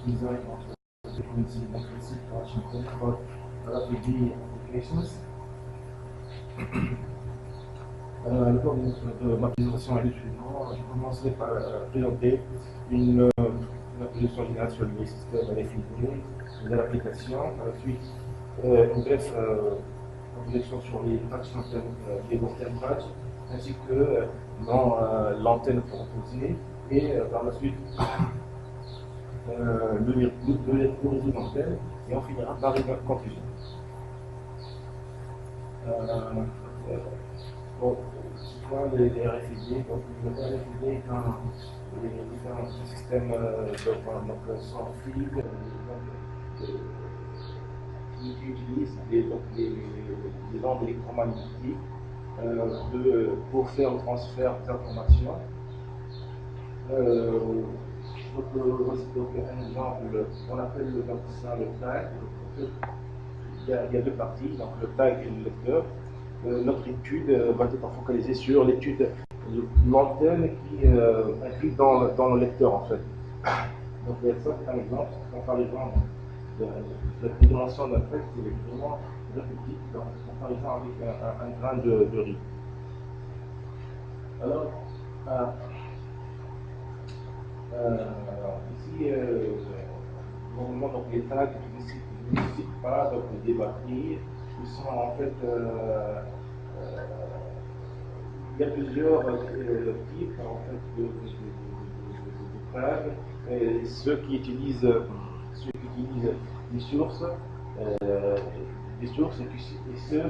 design of frequency electricity production code RFID applications. Le cours de ma présentation est le suivant. Je commencerai par présenter une introduction générale sur les systèmes RFID et l'application. Par la suite, une brève introduction sur les patchs les antennes patch, ainsi que dans l'antenne proposée. Et par la suite, le d'antenne. Et on finira par une conclusion. Bon, les RFID, donc le RFID est un système sans fil qui utilise les ondes électromagnétiques pour faire le transfert d'informations. Voici donc un exemple, on appelle ça le tag. Il y a deux parties, donc le tag et le lecteur. Notre étude va être focalisée sur l'étude de l'antenne qui inclut dans le lecteur en fait. Donc ça c'est un exemple, comparaison de la dimension d'un texte est vraiment très petite en comparaison avec un grain de riz. Alors, ici, normalement donc, les tags ne nécessitent pas donc, des batteries, ils sont en fait il y a plusieurs types en fait, de tags. Ceux qui utilisent des sources, et ceux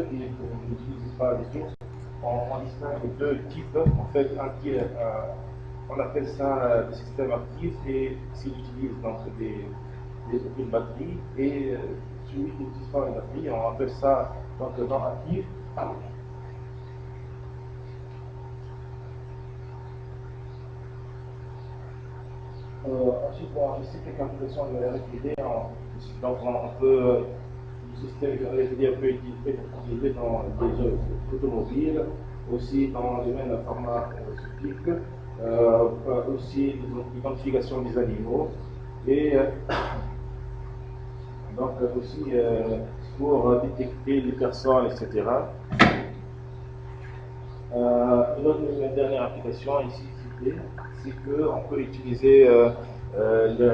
qui n'utilisent pas des sources. On distingue deux types. En fait, on appelle ça le système actif et s'il utilise donc une batterie et celui qui n'utilise pas une batterie, on appelle ça donc non actif. Ensuite, ici, quelques applications de RFID. Donc, on peut, le système de RFID peut être utilisé dans les automobiles, aussi dans le domaine pharmaceutique, aussi l'identification des animaux, et donc aussi pour détecter les personnes, etc. Une dernière application ici citée, c'est qu'on peut utiliser ce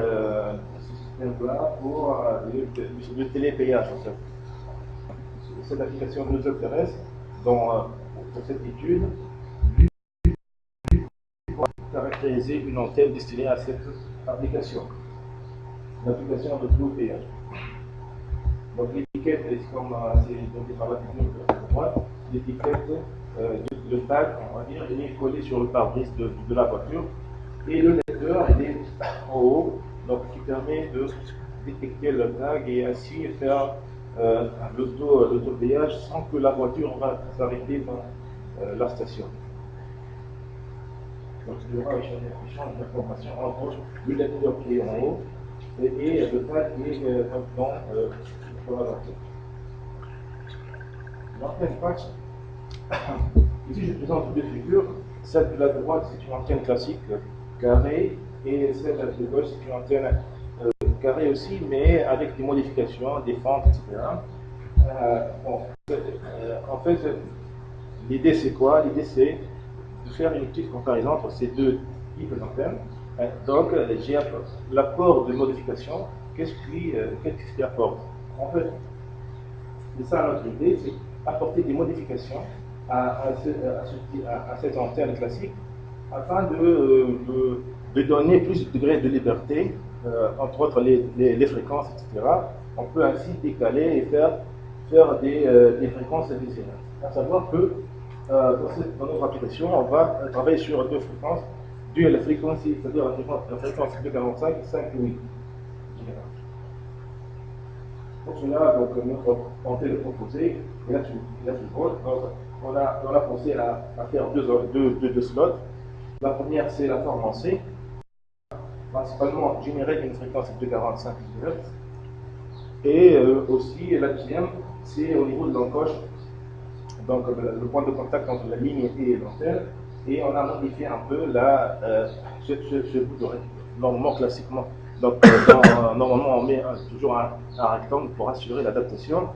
système-là pour le télépayage. En fait. Cette application nous intéresse pour cette étude pour caractériser une antenne destinée à cette application. L'application de tout payage. Donc l'étiquette est comme c'est donné par la technique de droite, l'étiquette le tag, on va dire, il est collé sur le pare-brise de la voiture et le lecteur il est en haut, donc qui permet de détecter le tag et ainsi faire l'autopayage sans que la voiture va s'arrêter dans la station. Donc il y aura un échange d'informations entre le lecteur qui est en haut et le tag qui est dans la voiture. L'antenne patch. Ici, je présente deux figures. Celle de la droite, c'est une antenne classique, carrée, et celle de gauche, c'est une antenne carrée aussi, mais avec des modifications, des fentes, etc. En fait, l'idée c'est quoi? L'idée c'est de faire une petite comparaison entre ces deux types d'antennes. Donc, j'ai l'apport de modification. Qu'est-ce qui apporte? En fait, c'est ça notre idée, c'est apporter des modifications à cette antenne classique afin de donner plus de degrés de liberté, entre autres les fréquences, etc. On peut ainsi décaler et faire des fréquences désirées. À savoir que dans notre application, on va travailler sur deux fréquences, dual frequency, c'est-à-dire la fréquence 245 et 5 8. Pour cela, donc, notre antenne proposée est la suivante. On a pensé à faire deux slots. La première, c'est la forme en C, principalement générer une fréquence de 45 Hz. Et aussi, la deuxième, c'est au niveau de l'encoche, donc le point de contact entre la ligne et l'antenne. Et on a modifié un peu ce bout de normalement, classiquement, Donc, normalement, on met toujours un rectangle pour assurer l'adaptation.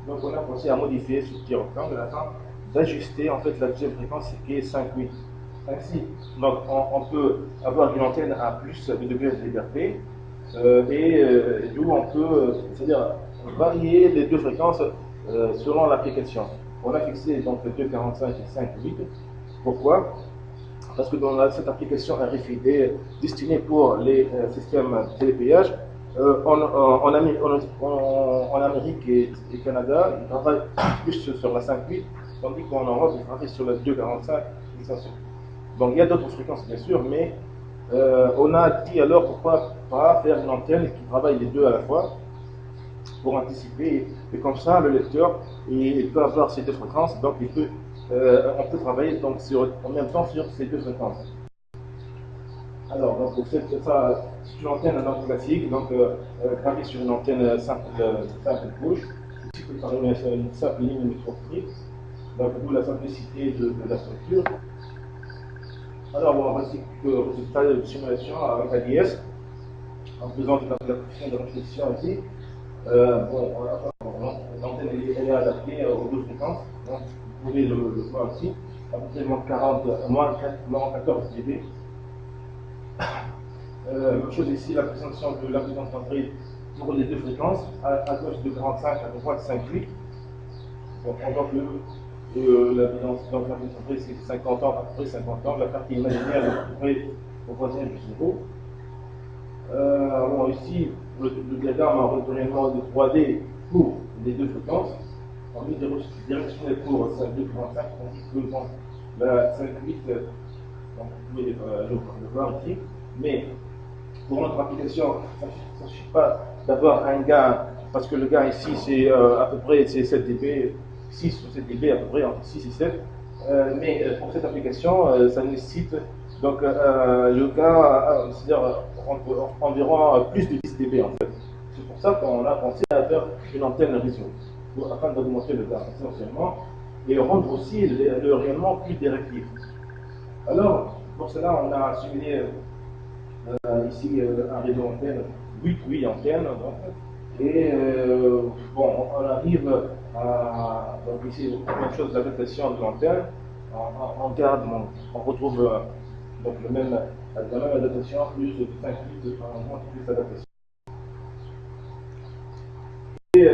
Donc, on a pensé à modifier ce petit rectangle afin d'ajuster en fait la deuxième fréquence qui est 5,8. Ainsi, donc, on peut avoir une antenne à plus de degrés de liberté d'où on peut, c'est-à-dire varier les deux fréquences selon l'application. On a fixé donc 2,45 et 5,8. Pourquoi? Parce que dans cette application RFID destinée pour les systèmes télépéage, en Amérique et Canada, ils travaillent plus sur la 5,8, tandis qu'en Europe, ils travaillent sur la 2,45 et 5,8. Donc il y a d'autres fréquences bien sûr, mais on a dit alors pourquoi pas faire une antenne qui travaille les deux à la fois pour anticiper, et comme ça le lecteur il peut avoir ces deux fréquences, donc on peut travailler donc en même temps sur ces deux fréquences. Alors donc c'est une antenne classique, donc gravée sur une antenne simple couche, ici par une simple ligne microphonique, donc d'où la simplicité de la structure. Alors, voici le résultat de simulation avec ADS, en faisant de la fonction de réflexion ici. L'antenne elle est adaptée aux deux fréquences, donc vous pouvez le voir ici, à peu près moins 14 dB. Même chose ici, la présentation de l'impédance d'entrée pour les deux fréquences, à gauche de 45, à droite 5,8. Donc, on voit que l'impédance d'entrée c'est 50 ans, à peu près 50 ans, la partie imaginaire est à peu près au voisin du zéro. Bon, ici, le diagramme a réellement de 3D pour les deux fréquences. En ligne directionnelle pour 5,2,45, tandis que dans la 5,8, vous pouvez le voir ici. Mais pour notre application, ça ne suffit pas d'avoir un gain, parce que le gain ici, c'est à peu près 7 dB, 6 ou 7 dB, à peu près entre 6 et 7. Mais pour cette application, ça nécessite donc le gain, c'est-à-dire environ plus de 10 dB en fait. C'est pour ça qu'on a pensé à faire une antenne réseau, afin d'augmenter le gain essentiellement et rendre aussi le rayonnement plus directif. Alors, pour cela, on a simulé ici un réseau antenne, 8 antennes, donc, et bon, on arrive à, donc ici, la même chose, l'adaptation de l'antenne, on garde, on retrouve donc la même adaptation, plus de 5 litres, plus d'adaptation. Et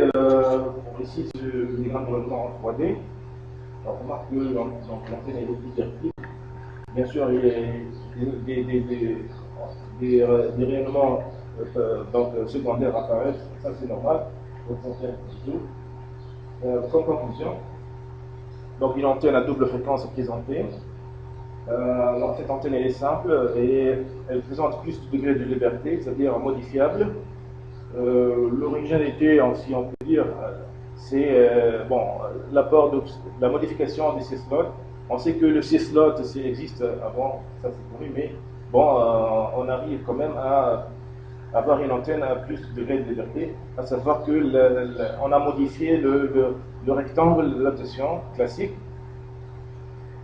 ici, ce diagramme de rayonnement en 3D, on remarque que l'antenne est plus directive. Bien sûr, il y a des rayonnements secondaires apparaissent, ça c'est normal, comme conclusion, donc une antenne à double fréquence présentée. Alors cette antenne elle est simple et elle présente plus de degrés de liberté, c'est-à-dire modifiable. L'originalité, si on peut dire, c'est l'apport de la modification des C-slots. On sait que le C-slot existe avant, ça c'est connu, mais bon, on arrive quand même à avoir une antenne à plus de degrés de liberté, à savoir que on a modifié le rectangle de l'adaptation classique.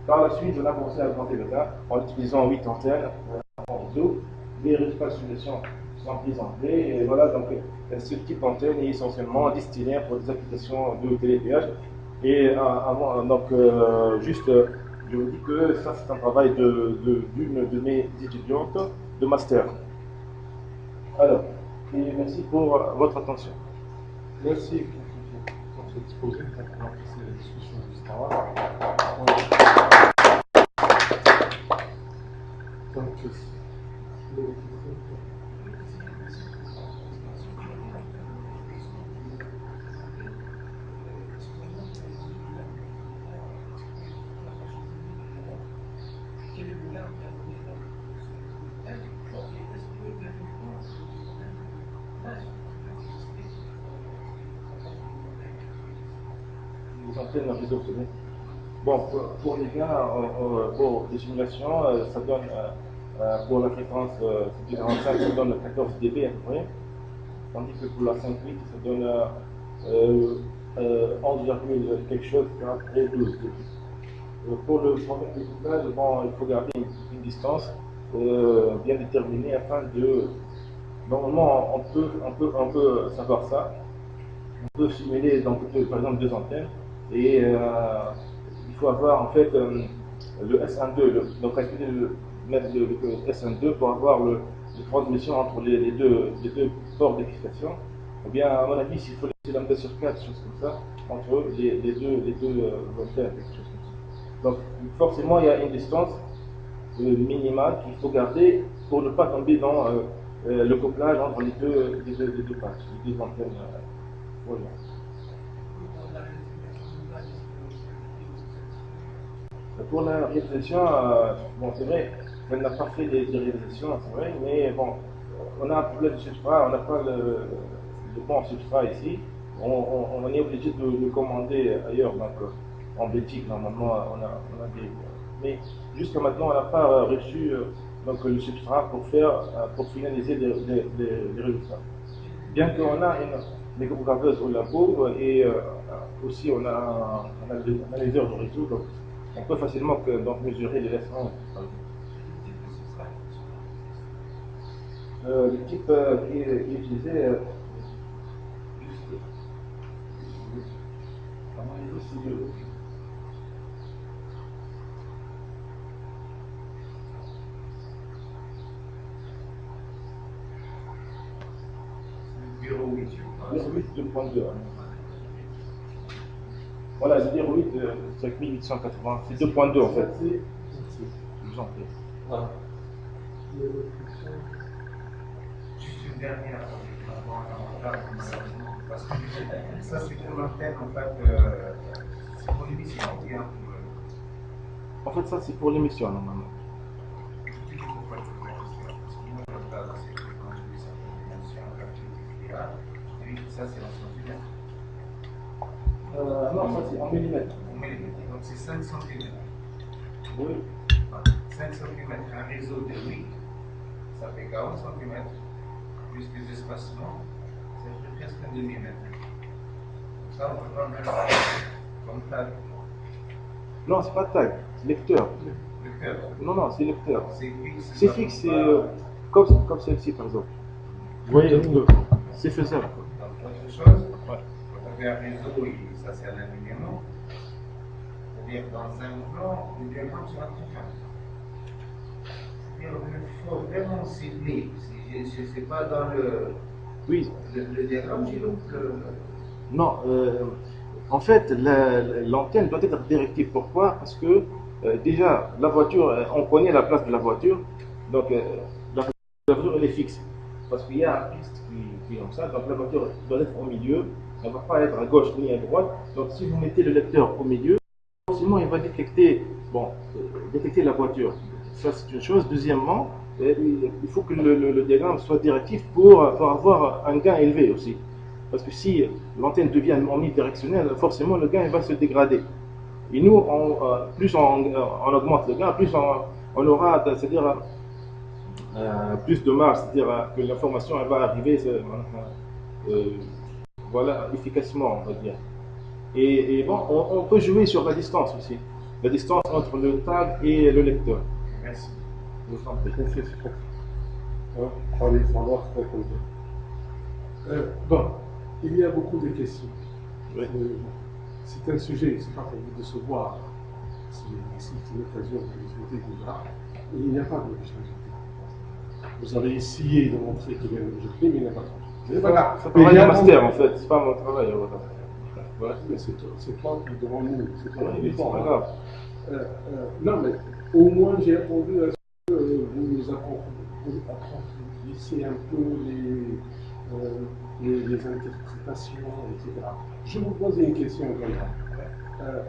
Par la suite, on a commencé à augmenter le gain en utilisant 8 antennes en réseau. Les résultats de simulation sont présentés. Et voilà, donc ce type d'antenne est essentiellement destiné pour des applications de télépéage. Et je vous dis que ça, c'est un travail d'une de mes étudiantes de master. Alors, et merci pour votre attention. Merci pour cet exposé, pour lancer la discussion juste avant. Les antennes en réseau obsolète. Bon, pour les gains, pour les simulations, ça donne, pour la fréquence 45, ça donne 14 dB à peu près, tandis que pour la 5.8, ça donne 11, quelque chose, après 12 dB. Pour le problème de couplage, bon, il faut garder une distance bien déterminée afin Normalement, on peut savoir ça. On peut simuler donc, par exemple deux antennes et il faut avoir en fait le S12, donc calculer le S12 pour avoir le transmission entre les deux ports d'excitation. Eh bien, à mon avis, il faut laisser lambda sur 4, choses comme ça, entre les deux antennes, quelque chose comme ça. Donc, forcément, il y a une distance minimale qu'il faut garder pour ne pas tomber dans le couplage entre les deux pages, les deux antennes. Voilà. Pour la réalisation, bon, c'est vrai, elle n'a pas fait des réalisations, c'est vrai, mais bon, on a un problème de substrat, on n'a pas le bon substrat ici, on est obligé de le commander ailleurs, donc en Belgique, normalement, on a des. Mais jusqu'à maintenant, on n'a pas reçu donc, le substrat pour finaliser les résultats. Bien qu'on a une micrograveuse au labo et aussi on a les heures de réseau, donc on peut facilement donc, mesurer les laissements. Le type qui est utilisé, juste, à mon avis, c'est le 08 2.2. Voilà, le 08 5880, c'est 2.2 en fait. Je vous en prie. Voilà. Juste une dernière, parce que ça c'est pour l'antenne en fait, c'est pour l'émission, bien. En fait, ça c'est pour l'émission normalement. Je dis pourquoi je pose la question, parce que moi je regarde assez quand je lis certaines dimensions, capture, je dis que ça c'est en centimètres. Non, ça c'est en millimètres. En millimètres, donc c'est 5 cm. Oui. 5 cm, un réseau de 8, ça fait 40 cm, plus les espacements, ça fait presque un demi-mètre. Donc ça, on peut pas mettre comme tag. Non, c'est pas tag, c'est lecteur. Lecteur. Non, c'est lecteur. C'est fixe. C'est fixe, c'est comme celle-ci par exemple. Vous voyez, c'est faisable. Donc, autre chose, Ouais. vous avez un réseau, ça c'est un alignement. C'est-à-dire, dans un plan, le diagramme sera très fin. C'est-à-dire, il faut vraiment cibler. Si je ne sais pas dans Oui. le diagramme, j'ai donc Non, en fait, l'antenne doit être directive. Pourquoi? Parce que déjà, la voiture, on connaît la place de la voiture. Donc, la voiture, elle est fixe. Parce qu'il y a un piste qui est comme ça. Donc, la voiture doit être au milieu. Elle ne va pas être à gauche ni à droite. Donc, si vous mettez le lecteur au milieu, forcément, il va détecter, détecter la voiture. Ça, c'est une chose. Deuxièmement, il faut que le diagramme soit directif pour avoir un gain élevé aussi. Parce que si l'antenne devient omnidirectionnelle, forcément le gain il va se dégrader. Et nous, plus on augmente le gain, plus on aura, c'est-à-dire plus de marge, c'est-à-dire que l'information elle va arriver, voilà, efficacement, on va dire. Et bon, on peut jouer sur la distance aussi, la distance entre le tag et le lecteur. merci. Je vous en prie. Bon, il y a beaucoup de questions. Oui. C'est un sujet, c'est pas pour vous décevoir. C'est une occasion de discuter déjà. Et il n'y a pas d'objectif. Vous avez essayé de montrer qu'il y a un objectif, mais il n'y a pas d'objectif. Voilà. C'est pas un master en fait, c'est pas mon travail. Voilà. Mais c'est toi qui devant nous. C'est toi qui C'est pas grave. Non, mais au moins j'ai attendu à ce que vous nous approfondissiez un peu les interprétations, etc. Je vous pose une question comme ça.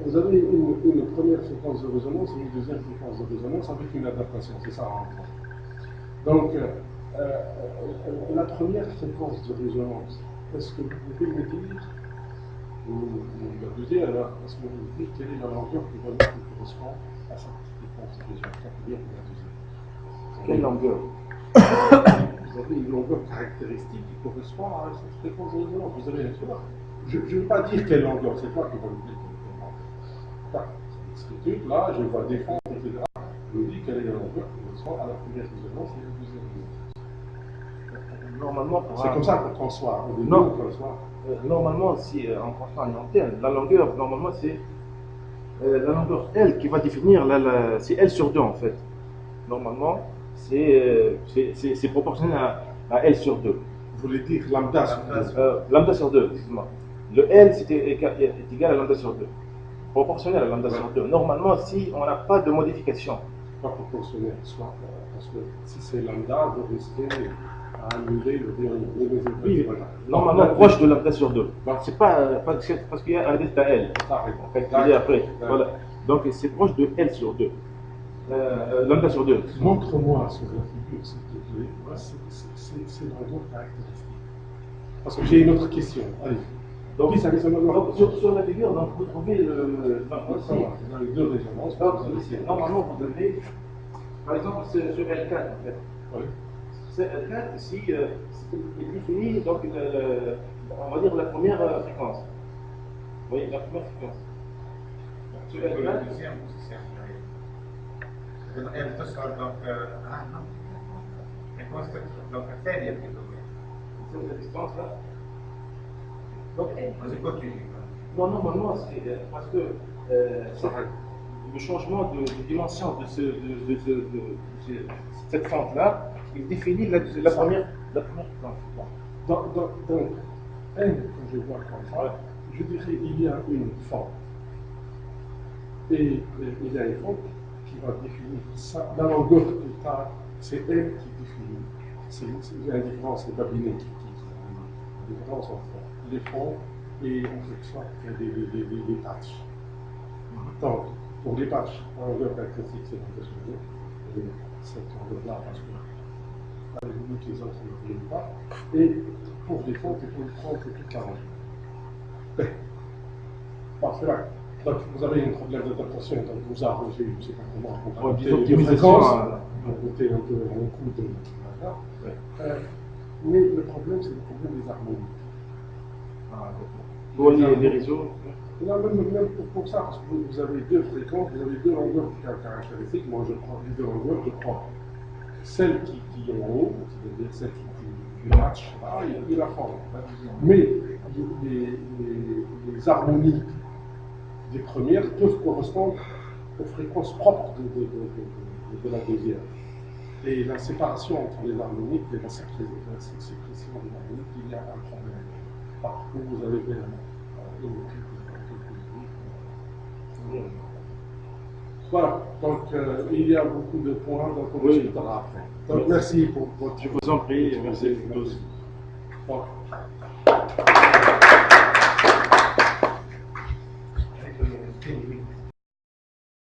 Vous avez une première fréquence de résonance et une deuxième fréquence de résonance avec une adaptation, c'est ça en gros. Donc, la première fréquence de résonance, est-ce que vous pouvez me dire, ou la deuxième alors, est-ce que vous me dites quelle est la longueur qui correspond à cette fréquence de résonance, la première ou la deuxième? Quelle longueur? Vous avez une longueur caractéristique qui correspond à cette fréquence de résonance. Vous avez un cela. Je ne veux pas dire quelle longueur, c'est toi qui vas me dire quelle longueur. C'est ce truc là, je vois défendre, etc. Je vous dis quelle est la longueur qui correspond à la première résonance et à la deuxième résonance. Normalement, pour C'est un- comme ça qu'on conçoit. Au début, Non. on conçoit. Normalement, si on conçoit une antenne, la longueur, normalement, c'est la longueur L qui va définir, c'est L sur 2 en fait. Normalement, c'est proportionnel à L sur 2. Vous voulez dire lambda sur Lambda. deux. Lambda sur 2, excuse-moi. Le L est égal à lambda sur 2. Proportionnel à lambda sur 2. Normalement, si on n'a pas de modification, Pas proportionnel, soit parce que si c'est lambda, vous risquez à annuler les mesures. oui, Voilà. normalement Donc, proche de lambda sur 2. Bah. C'est pas parce qu'il y a un delta L. ça arrive. Calculé après. D'accord. Voilà. Donc c'est proche de L sur 2. Lambda sur 2. Montre-moi sur la figure, s'il te plaît. Moi, c'est l'endroit caractéristique. Parce que j'ai une autre question. Allez. Donc, Oui, ça reste un endroit. donc, sur la figure, donc, vous trouvez le. Ça va, vous avez deux résonances. Donc, normalement, vous avez, par exemple, ce L4 en fait. Oui. Ce L4 ici, il définit donc, on va dire la première fréquence. Vous voyez, la première fréquence. Donc, ce Le L4, deuxième position. Elle تصعد donc fréquence donc الثانية plutôt. c'est la distance là. Donc, C'est quoi tu dis? non, normalement, c'est parce que le changement de dimension de cette fente-là, il définit la première fente. Donc, N, quand je vois comme ça, je dirais qu'il y a une fente. Et il y a une fente qui va définir ça. La longueur totale, c'est elle qui définit. C'est la différence, c'est Babinet qui dit la différence entre les fonds et en quelque sorte des patchs. Donc, pour les patchs, la longueur caractéristique, c'est l'impression de cette longueur-là, parce que à la limite, les autres ne viennent pas. Et pour les fonds, il faut prendre toute la longueur. Bon, c'est vrai. Donc, vous avez un problème d'adaptation, donc vous arrangez, je ne sais pas comment, pour Ouais, adapter disons les que fréquences, hein. pour côté un peu un coup de. Voilà. Ouais. Mais le problème, c'est le problème des harmonies. Ah, pour les réseaux. Non, même pour ça, parce que vous avez deux fréquences, vous avez deux longueurs caractéristiques. Moi, je prends les deux longueurs, je prends celle qui est en haut, c'est-à-dire celle qui match, et la forme. Mais les harmonies des premières peuvent correspondre aux fréquences propres de la deuxième. Et la séparation entre les harmoniques et la sécrétion des harmoniques, il y a un problème. Parce que vous avez bien voilà, donc il y a beaucoup de points, donc on discutera après. Donc merci pour votre. Je vous en prie, merci à tous. Bon. Avec le